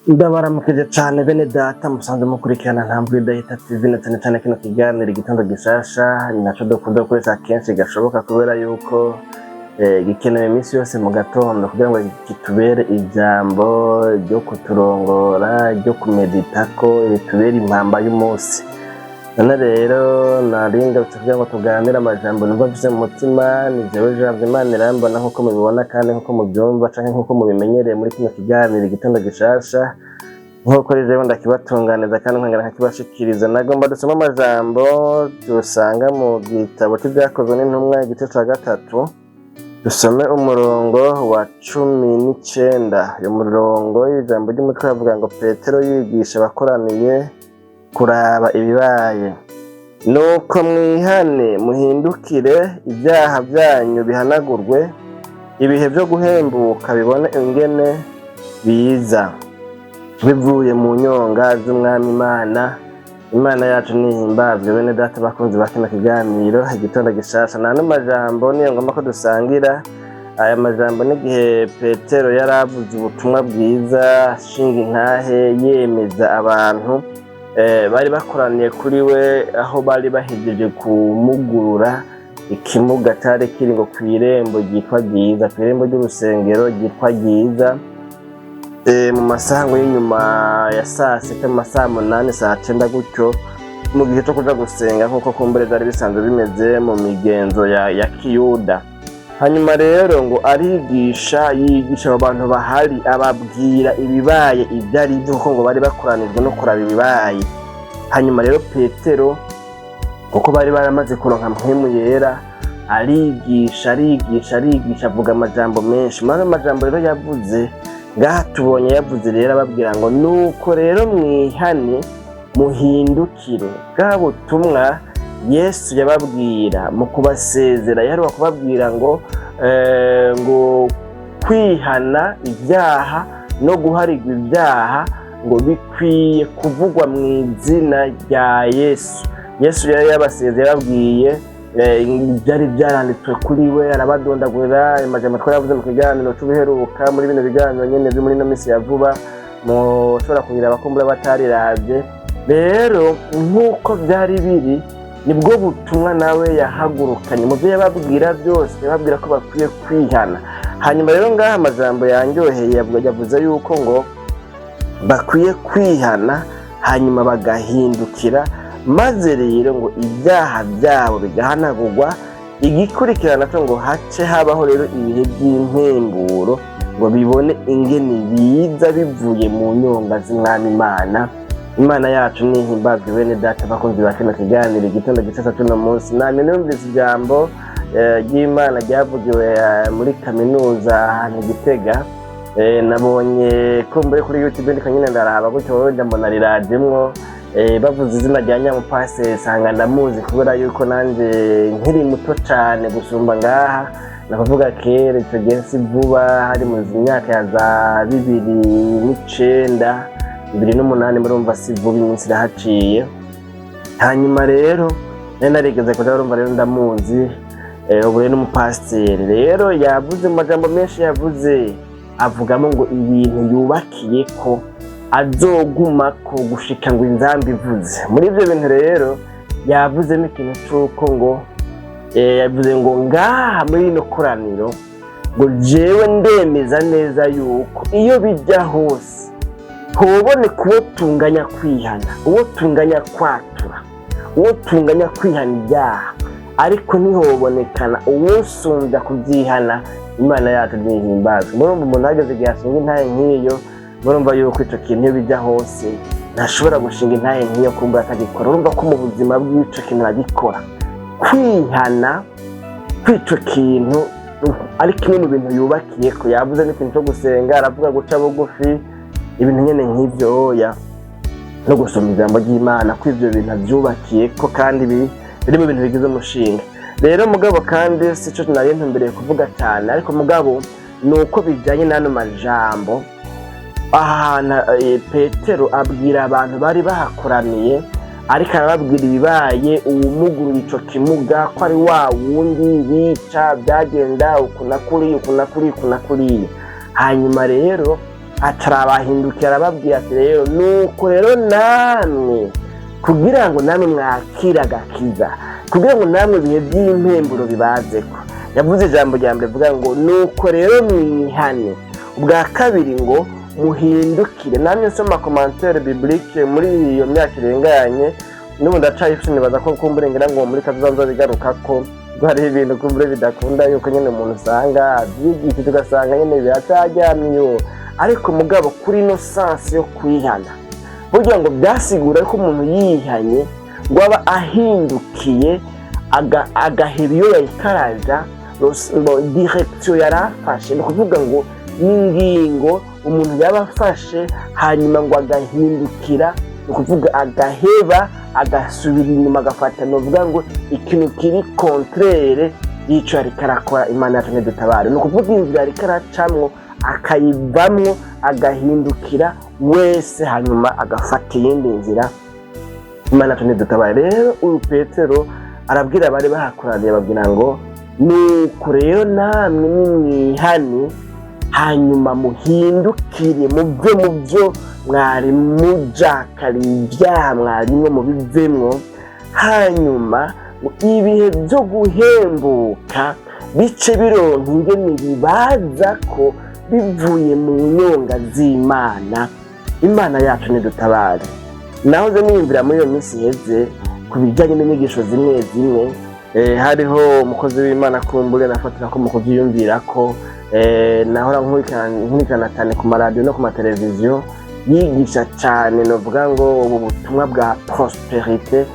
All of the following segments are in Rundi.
Ndabaramukije cyane bene data musanze mukurikirana ntambwe idahita TV na cyane kino kiganiro igitondo gishasha naco dukunda gukoresha kenshi gashoboka kubera yuko gikenewe iminsi yose mu gatondo kugira ngo kitubere ijambo ryo kuturongora ryo kumeditako ritubere impamba y'umunsi. None rero naringa kugira ngo tuganire amajambo numva mfise mu mutima ni jewe Jean Imana irambona nkuko mubibona kandi nkuko mubyumva canke nkuko mubimenyereye muri kino kiganiro igitondo gishasha nkuko rero ndakibatunganiza kandi nkangana nkakibashikiriza. Nagomba dusoma amajambo dusanga mu gitabo cy'ibyakozwe n'intumwa igice ca 3 dusome umurongo wa 19. Uyu murongo ijambo ry'umutwe avuga ngo Petero yigisha abakoraniye kuraba ibibaye, nuko mwihane muhindukire ibyaha byanyu bihanagurwe, ibihe byo guhembuka bibone ingene biza bivuye mu nyonga z'umwami Imana yacu nihimbazwe. Bene data bakunzi bakina kiganiro igitondo gishasha nano majambo niyo ngomba ko dusangira aya majambo n'igihe Petero yaravuze ubutumwa bwiza shinga intahe yemeza abantu bari bakoraniye kuri we aho bari bahejeje kumugurura ikimuga cyari kiri ngo kw'irembo ryitwa Ryiza, kw'irembo ry'urusengero ryitwa Ryiza, mu masango y'inyuma ya saa sita mu masaha 8 saa 9 gutyo mu gihe cyo kuja gusenga nkuko kumbere zari bisanzwe bimeze mu migenzo ya Kiyuda. Hanyuma rero ngo yigisha abantu bahari ababwira ibibaye ibyari byuko ngo bari bakoranijwe no kuraba ibibaye. Hanyuma rero Petero uko bari baramaze kuronka mpemu yera arigisha avuga amajambo menshi. Mano amajambo rero yavuze ngaha tubonye yavuze rero ababwira ngo nuko rero mwihane muhindukire. Bwa butumwa Yesu yababwira mu kubasezera yaheruka kubabwira ngo kwihana ibyaha no guharigwa ibyaha ngo bikwiye kuvugwa mu izina rya Yesu. Yesu yari yabasezeye yababwiye byari byaranditswe kuri we, arabadondagurira amajambo twaravuze mu kiganiro cy'ubiheruka muri bino biganiro nyene byo muri no misi ya vuba mushobora kugira abakumbura batariravye. Rero nkuko byari biri nibwo butumwa nawe yahagurukanye mu byo yababwira byose, yababwira ko bakwiye kwihana. Hanyuma rero ngaha amajambo yanjyoheye yavuze yuko ngo bakwiye kwihana hanyuma bagahindukira, maze rero ngo ibyaha byabo bigahanagurwa. Igikurikirana cyo ngo hace habaho rero ibihe by'impemburo ngo bibone ingene biza bivuye mu nyonga z'umwami Imana yacu nihimbazwe. Bene data bakunzi bakina kiganiro igitondo gishasha cy'uno munsi namwe numvise ijambo ry'Imana ryavugiwe muri kaminuza ahantu Gitega. Nabonye ko mbere kuri YouTube ndiko nyine ndaraba gutyo ndambona riradimwo bavuze izina rya Nyamupase sanga ndamuzi kubera yuko nanje nkiri muto cyane gusumba ngaha navuga kera icyo gihe si vuba hari mu myaka ya za 2009 2008 murumva si vuba iminsi irahaciye. Hanyuma rero narigeze kuja urumva rero ndamuzi ubu rero n'umupasiteri rero yavuze mu majambo menshi yavuze avugamo ngo ibintu yubakiye ko azoguma ko gushika ngo inzambi ivuze. Muri ibyo bintu rero yavuzemo ikintu cy'uko ngo yavuze ngo ngaha muri ino koraniro ngo jewe ndemeza neza yuko iyo bijya hose hobone kuwo tunganya kwihana, uwo tunganya kwatura, uwo tunganya kwihana ibyaha, ariko ntihobonekana uwusumbya kubyihana. Imana yacu nihimbazwe. Murumva umuntu ahagaze igihe ashinga intahe nk'iyo, murumva yuko icyo kintu iyo bijya hose ntashobora gushinga intahe nk'iyo kumva atagikora. Urumva ko mu buzima bw'icyo kintu agikora kwihana kw'icyo kintu ari kimwe mu bintu yubakiye ko. Yavuze n'ikintu cyo gusenga, aravuga guca bugufi, ibintu nyene nk'ivyo oya no gusoma ijambo ry'Imana ko ivyo bintu byubakiye ko kandi biri mu bintu bigize umushinga. Rero mugabo kandi sico nari ntumbereye kuvuga cyane, ariko mugabo nuko bijanye n'ano majambo ahana Petero abwira abantu bari bahakoraniye, ariko arababwira ibibaye uwumuguru ico kimuga ko ari wa wundi bica byagenda ukuna kuri. Hanyuma rero atarabahindukira arababwira ati rero nuko rero namwe kugira ngo namwe mwakira agakiza, kugira ngo namwe ibihe by'impemburo bibazeko, yavuze ijambo rya mbere vuga ngo nuko rero mwihane, ubwa kabiri ngo muhindukire. Namwe nsoma commentaire biblique muri iyo myaka irenganye n'ubu ndacayifite nibaza ko kumburengera ngo muri kazoza bigaruka ko hari ibintu kumbure bidakunda yuko nyene umuntu usanga abyigishije tugasanga nyene biratajyamyo, ariko mugabo kuri no sense yo kwihana burya ngo byasigura ko umuntu yihanye ngo aba ahindukiye agahera iyo yayikaraja direction yarafashe, ni kuvuga ngo n'ingingo umuntu yaba afashe hanyuma ngo agahindukira, ni kuvuga agaheba agasubira inyuma agafata, novuga ngo ikintu kiri contraire y'ico yariko arakora. Imana yacu ntidutabare, ni ukuvuga inzira yariko aracamwo akayivamwo agahindukira wese hanyuma agafata iyindi nzira. Imana yacu ntidutabare. Rero uyu Petero arabwira abari bahakoraniye ababwira ngo nuko rero namwe nimwihane hanyuma muhindukire muve mu byo mwari mujakariye ibyaha mwarimwo mubivemwo, hanyuma ibihe byo guhembuka bice bironka ingene bibaza ko bivuye mu nyonga z'Imana. Imana yacu nidutabare. Nahoze niyumvira muri iyo minsi iheze ku bijyanye n'inyigisho zimwe zimwe, hariho umukozi w'Imana kumbure nafatira ko mu kuvyiyumvira ko nahora nkurikirana cyane ku maradiyo no ku mateleviziyo yigisha cyane, novuga ngo ubu butumwa bwa prosperite,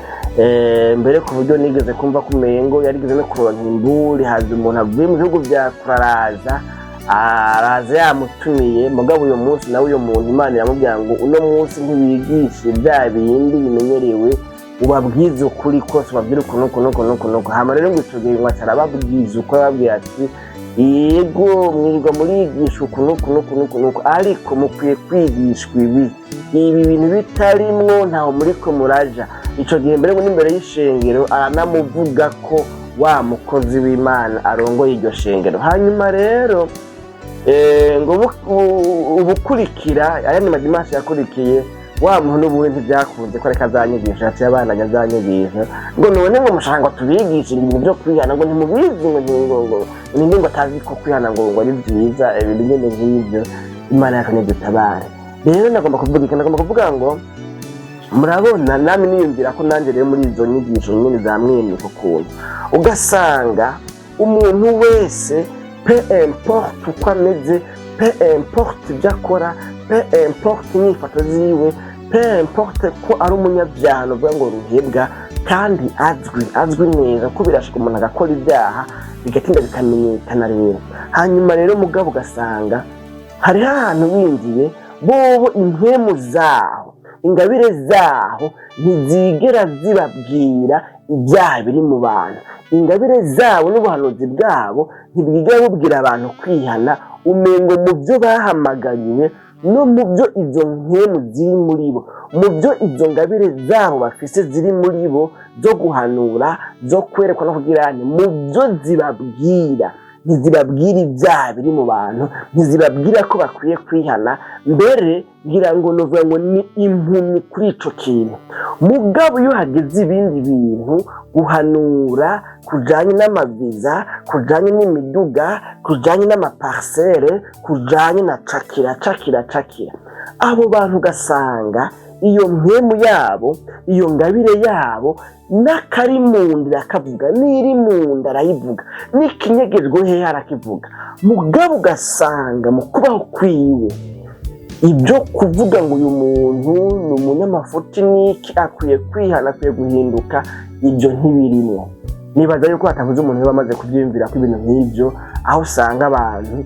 mbere ku buryo nigeze kumva ko umengo yarigeze no kuronka imburi, haza umuntu avuye mu bihugu bya kuraraza araza yamutumiye, mugabo uyu munsi nawe uyu muntu Imana iramubwira ngo uno munsi ntibigishe bya bindi bimenyerewe, ubabwiza ukuri kose, ubabwira ukuntu. Hama rero ngo ico gihe arababwiza uko, ababwira ati yego mwirirwa murigisha ukuntu, ariko mukwiye kwigishwa ibi bintu bitarimwo ntaho muriko muraja. Ico gihe mbere n'imbere y'ishengero aranamuvuga ko wa mukozi w'Imana arongoye iryo shengero. Hanyuma rero ngo ubukurikira ayandi madimashi yakurikiye wa muntu n'ubundi ntibyakunze ko reka azanyigisha, ati abana azanyigisha ngo none ngo mushaka ngo tubigishe ibintu byo kwihana, ngo ntimubizi ngo ngo atazi ko kwihana ngo ari byiza, ibintu nyine nk'ibyo. Imana yacu nidutabare. Rero nagomba kuvuga ngo murabona, namwe niyumvira ko nanjye rero muri izo nyigisho nyine za mwene ko kuntu ugasanga umuntu wese peu importe uko ameze, peu importe ibyo akora, peu importe inyifato ziwe, peu importe ko ari umunyabyaha uvuga ngo ruhebwa, kandi azwi neza ko birashika umuntu agakora ibyaha bigatinda bikamenyekana. Rero hanyuma rero mugabo ugasanga hariho ahantu winjiye bobo impwemu zaho, ingabire zaho ntizigera zibabwira ibyaha biri mu bantu, ingabire zabo n'ubuhanuzi bwabo ntibwigera bubwira abantu kwihana, umengo mu byo bahamagariwe no mu byo izo mpemu ziri muri bo, mu byo izo ngabire zabo bafise ziri muri bo zo guhanura, zo kwerekwa no kugira mu byo zibabwira, ntizibabwira ibyaha biri mu bantu, ntizibabwira ko bakwiye kwihana. Mbere ngira ngo novuga ngo ni impumyi kuri ico kintu. Mugabo iyo hageze ibindi bintu, guhanura kujanye n'amaviza, kujanye n'imiduga, kujanye n'amaparcelle, kujanye na cakira, abo bantu gasanga iyo mpemu yabo, iyo ngabire yabo n'akari munda akavuga, n'iri munda arayivuga, n'ikinyegejwe hehe arakivuga. Mugabo ugasanga mu kubaho kwiwe ibyo kuvuga ngo uyu muntu ni umunyamafuti n'iki akwiye kwihana, akwiye guhinduka, ibyo ntibirimwo. Nibaza yuko hatavuze umuntu bamaze kubyiyumvira ko ibintu nk'ibyo, aho usanga abantu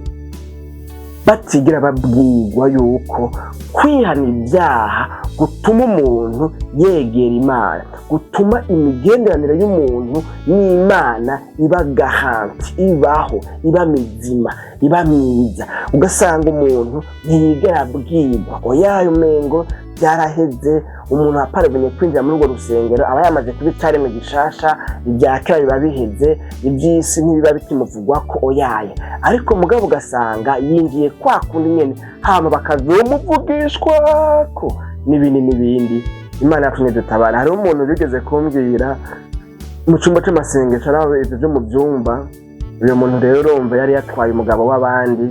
batigira babwirwa yuko kwihana ibyaha gutuma umuntu yegera Imana, gutuma imigenderanire y'umuntu n'Imana iba gahanti, ibaho, iba mizima, iba myiza. Ugasanga umuntu ntiyigera abwirwa, oya umengo byaraheze. Umuntu aparebonye kwinjira muri urwo rusengero aba yamaze kubitare mu gishasha, ibya kera biba biheze, iby'isi ntibiba bikimuvugwa ko oyaye. Ariko mugabo ugasanga yinjiye kwa kundi nyene, hama bakazomuvugishwa ko n'ibindi. Imana yacu nidutabara. Hari umuntu bigeze kumbwira mu cyumba cy'amasengesho araho ibyo byo mu byumba. Uyu muntu rero urumva yari yatwaye umugabo w'abandi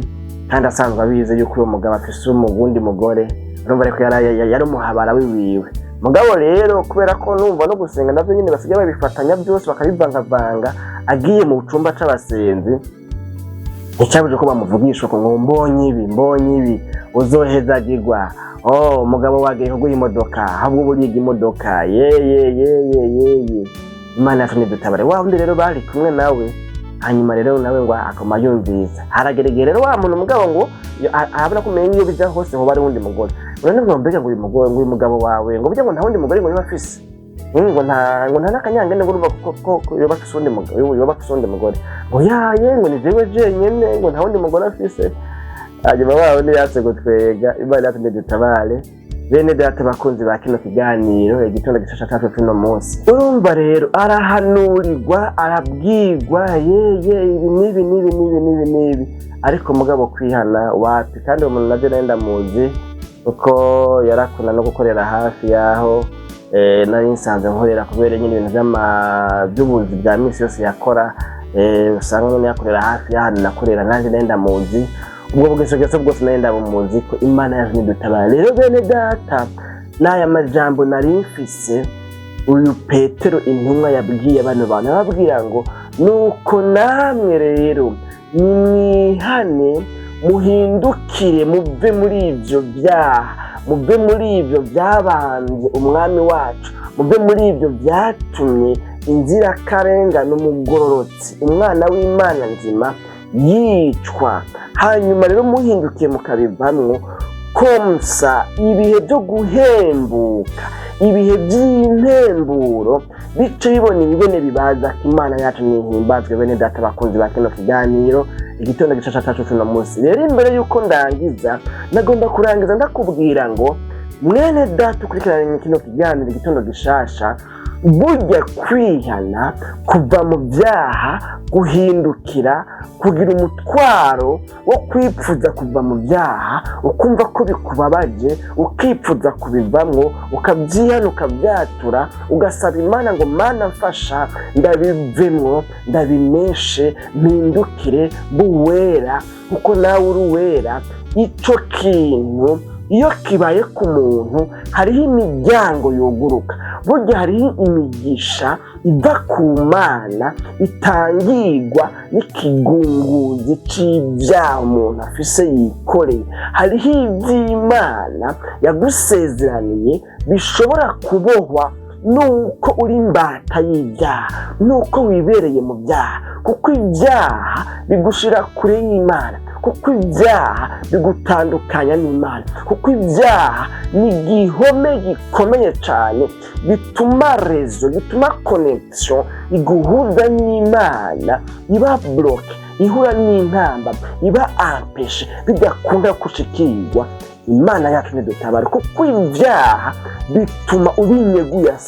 kandi asanzwe abizi yuko uwo mugabo afise umugundi mugore. Urumva ariko yari umuhabara wiwe. Mugabo rero kubera ko numva no gusenga navyo nyine basigaye babifatanya byose bakabivangavanga, agiye mu cyumba c'abasenzi icabuje ko bamuvugisha ko ngo mbonye ibi uzohezagirwa. Umugabo wagiye kuguha imodoka ahubwo buriga imodoka ye. Imana yacu nidutabare. Wa undi rero bari kumwe nawe, hanyuma rero nawe ngo akoma yumviza harageregere rero wa muntu mugabo ngo arabona kumenya iyo bija hose ho bari wundi mugore. Urane ngo mbega ngo uyu mugabo wawe ngo burya ngo nta wundi mugore ngo yabafise ngo nta nakanyangene ngo urumva ko yabafise undi mugore ngo yaye ngo ni jewe jenyene ngo nta wundi mugore afise. Hanyuma wawe ni yatse gutwega. Imana yacu nidutabare. Bene data bakunzi ba kino kiganiro igitondo gishasha cyacu cy'uno munsi, urumva rero arahanurirwa arabwirwa ibi nibi, ariko mugabo kwihana wapi. Kandi umuntu navyo nenda muzi uko yarakuna no gukorera hafi yaho nari nsanzwe nkorera kubera nyine ibintu by'ubuzi bwa misi yose yakora. Usanga nyine yakorera hafi y'ahantu nakorera, nanjye nenda muzi ubwo bwese bwose nenda bumuzi ko Imana yaje nidutabara. Rero bene data n'aya majambo nari mfise uyu Petero intumwa yabwiye abantu babwira ngo nuko namwe rero nimwihane muhindukire muve muri ivyo byaha, muve muri ivyo byabanze umwami wacu, muve muri ivyo byatumye inzirakarengane umugororotsi umwana w'Imana nzima yicwa. Hanyuma rero muhindukiye mukabivamwo komsa ibihe byo guhembuka, ibihe by'impemburo bice bibona ibigene bibaza ko Imana yacu nihimbazwe. Bene data bakunzi ba kino kiganiro igitondo gishasha cyacu cy'uno munsi. Rero imbere yuko ndangiza nagomba kurangiza ndakubwira ngo mwene data ukurikirana kino kiganiro igitondo gishasha, burya kwihana kuva mu byaha, guhindukira, kugira umutwaro wo kwipfuza kuva mu byaha, ukumva ko bikubabaje ukipfuza kubivamwo, ukabyihana ukabyatura, ugasaba Imana ngo Mana mfasha ndabivemwo, ndabineshe, mpindukire buwera kuko nawe uri uwera. Ico kintu iyo kibaye ku muntu hariho imiryango yuguruka. Burya hariho imigisha iva ku Mana itangirwa n'ikigunguzi c'ibyaha umuntu afise yikoreye. Hariho ivy'Imana yagusezeraniye bishobora kubohwa nuko uri imbata y'ibyaha, nuko wibereye mu byaha, kuko ibyaha bigushira kure y'Imana, kuko ibyaha bigutandukanya n'Imana, kuko ibyaha ni igihome gikomeye cyane bituma rezo, bituma connection iguhuza n'Imana iba bloke, ihura n'intamba iba ampeshe, bidakunda gushikirwa. Imana yacu nidutabare kuko ibyaha bituma ubinyeguya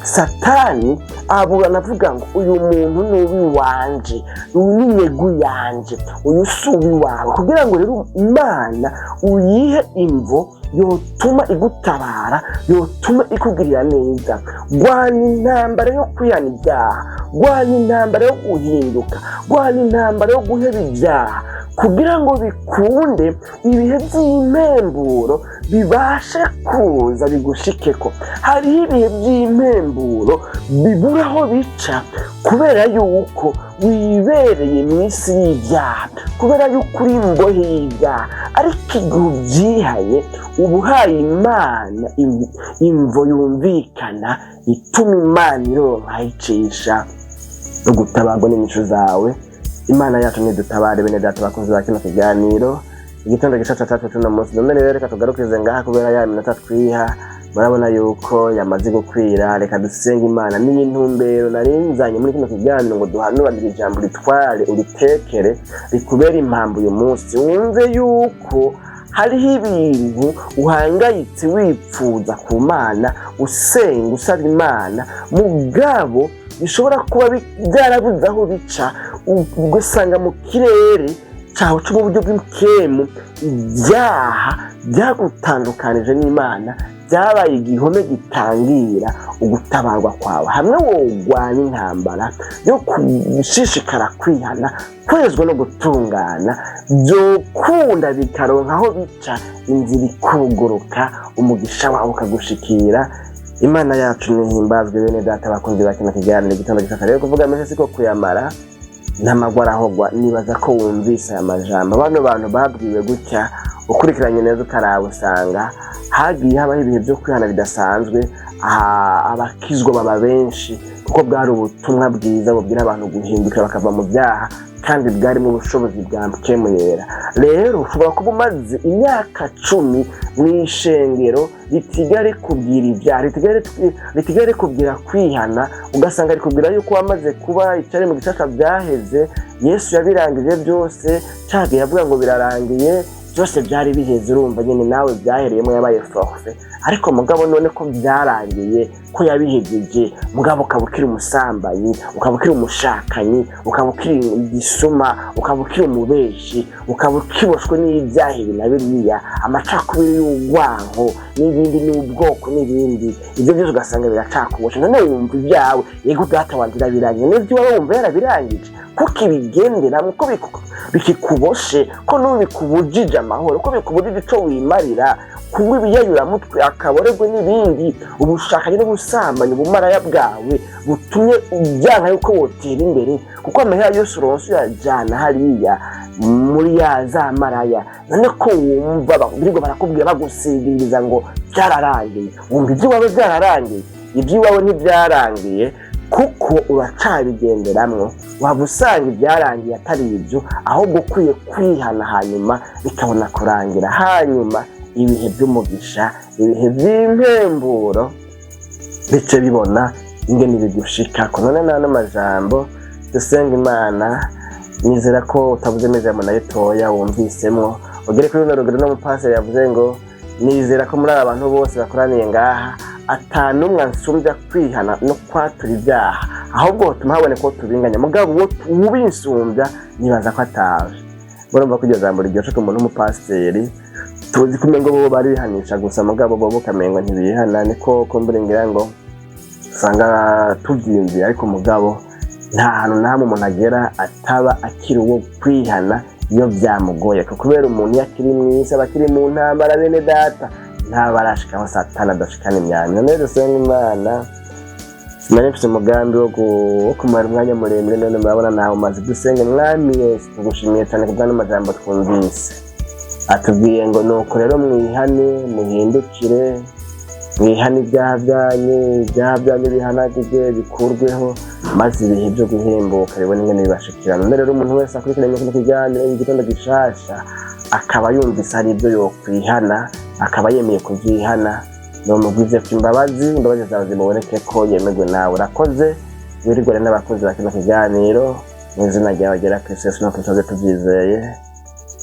Satani abura navuga ngo uyu muntu nubi wanje, uyu ninyegu yanje, uyu subi wawe, kugira ngo rero Imana uyihe imvo yotuma igutabara, yotuma ikugirira neza. Rwana intambara yo kwihana ibyaha, rwana intambara yo guhinduka, rwana intambara yo guheba ibyaha, kugira ngo bikunde ibihe by'impemburo bibashe kuza bigushikeko. Hariho ibihe by'impemburo bibura aho bica kubera yuko wibereye mu isi y'ibyaha, kubera yuko uri imbohe y'ibyaha. Ariko igihe ubyihanye uba uhaye Imana imvo yumvikana ituma Imana ironka ayicisha no gutabarwa n'imico zawe. Imana yacu nidutabare bene data bakunzi ba kino kiganiro igitondo gishasha cyacu cy'uno munsi. None rero reka tugarukize ngaha kubera ya minota twiha, murabona yuko yamaze gukwira. Reka dusenge Imana n'intumbero narinzanye muri kino kiganiro ngo duhanurire ijambo ritware uritekere rikubera impamvu uyu munsi. Wumve yuko hariho ibintu uhangayitse wipfuza ku Mana, usenga usaba Imana, mugabo bishobora kuba byarabuze aho bica, ugasanga mu kirere cyaho cyo mu buryo bw'ikemu ibyaha byagutandukanije n'Imana, byabaye igihome gitangira ugutabarwa kwawe. Hamwe wogwana intambara yo gushishikara kwihana, kwezwa no gutungana, byokunda bikaronka aho bica, inzira ikuguruka, umugisha wawe ukagushikira. Imana yacu nihimbazwe bene data bakunzi ba kino kiganiro igitondo gisaka. Rero kuvuga mese siko kuyamara n'amagwara ahogwa. Nibaza ko wumvise aya majambo bano bantu babwiwe gutya, ukurikiranye neza ukarawe usanga hagiye habaho ibihe byo kwihana bidasanzwe. Abakizwa baba benshi kuko bwari ubutumwa bwiza bubwira abantu guhinduka bakava mu byaha, kandi bwarimo ubushobozi bwa mpemu yera. Rero ushobora kuba umaze imyaka 10 mu ishengero ritigare kubwira ibyaha, ritigare kubwira kwihana, ugasanga rikubwira yuko wamaze kuba icyari mu gishaka byaheze, Yesu yabirangije byose, cyagiye yavuga ngo birarangiye, byose byari biheze. Urumva nyine nawe byahereyemo yabaye forfe, ariko mugabo none ko byarangiye, ko yabihejeje, mugabo ukabukira umusambanyi, ukabukira umushakanyi, ukabukira igisuma, ukabukira umubeshi, ukabukiboshwe n'ibyaha na biriya, amacakubiri y'urwango n'ibindi n'ubwoko n'ibindi, ibyo byose ugasanga biracakuboshe. None wumva ibyawe, yego data wanjye birangije, n'ibyo waba wumva yarabirangije, kuko ibigenderamo, ko bikikuboshe, ko n'ubikubujije amahoro, ko bikubujije icyo wimarira, kuba ibiyayuramutwe, akaboregwe n'ibindi, ubushakanye n'ubusambanyi, ubumaraya bwawe butumye ujyana yuko wotera imbere, kuko amahera yose uronse uyajyana hariya muri ya za maraya. None ko wumva birirwa barakubwira bagusiririza ngo byararangiye, wumva iby'iwawe byararangiye? Iby'iwawe ntibyarangiye, kuko uracabigenderamwo. Waba usanga ibyarangiye atari ibyo, ahubwo ukwiye kwihana hanyuma bikabona kurangira, hanyuma ibihe by'umugisha, ibihe by'impemburo bice bibona ingene bigushika. None nta n'amajambo dusenga Imana, nizera ko utavuze amajambo nayo toya wumvisemwo. Ugere kuri runo rugero n'umupasiteri yavuze ngo nizera ko muri abantu bose bakoraniye ngaha atanumwe ansumbya kwihana no kwatura ibyaha, ahubwo utuma haboneka ko tubinganya, mugabo ubinsumbya nibaza ko ataje. Urumva ko iryo jambo ryoshe ku muntu w'umupasiteri, tuzi kumenya ngo bo bari bihanisha gusa, mugabo bo bukamengo ntibihana. Niko kumburingira ngo usanga tubyimvye, ariko mugabo nta hantu namwe umuntu agera ataba akiri uwo kwihana iyo byamugoye, kubera umuntu yakiri mwisi abakiri mu ntambara. Bene data ntabarashikaho Satani adashikana imyanya. None dusenga Imana, sinari mfite umugambi wo kumara umwanya muremure, none murabona nawe maze. Dusenge Mwami Yesu, tugushimiye cyane kubwa n'amajambo twumvise, atubwiye ngo nuko rero mwihane, muhindukire, mwihane ibyaha byanyu bihanagirwe, bikurweho, maze ibihe byo guhembuka bibone ingene bibashikira. None rero umuntu wese akurikiranye kino kiganiro igitondo gishasha, akaba yumvise hari ibyo yokwihana, akaba yemeye kuvyihana, nomugwize ko imbabazi zawe zimuboneke ko yemegwe nawe. Urakoze, wirirwe n'abakozi ba kino kiganiro, mu izina ryawe ryera Kristo Yesu, no tubyizeye.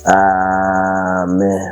Amen.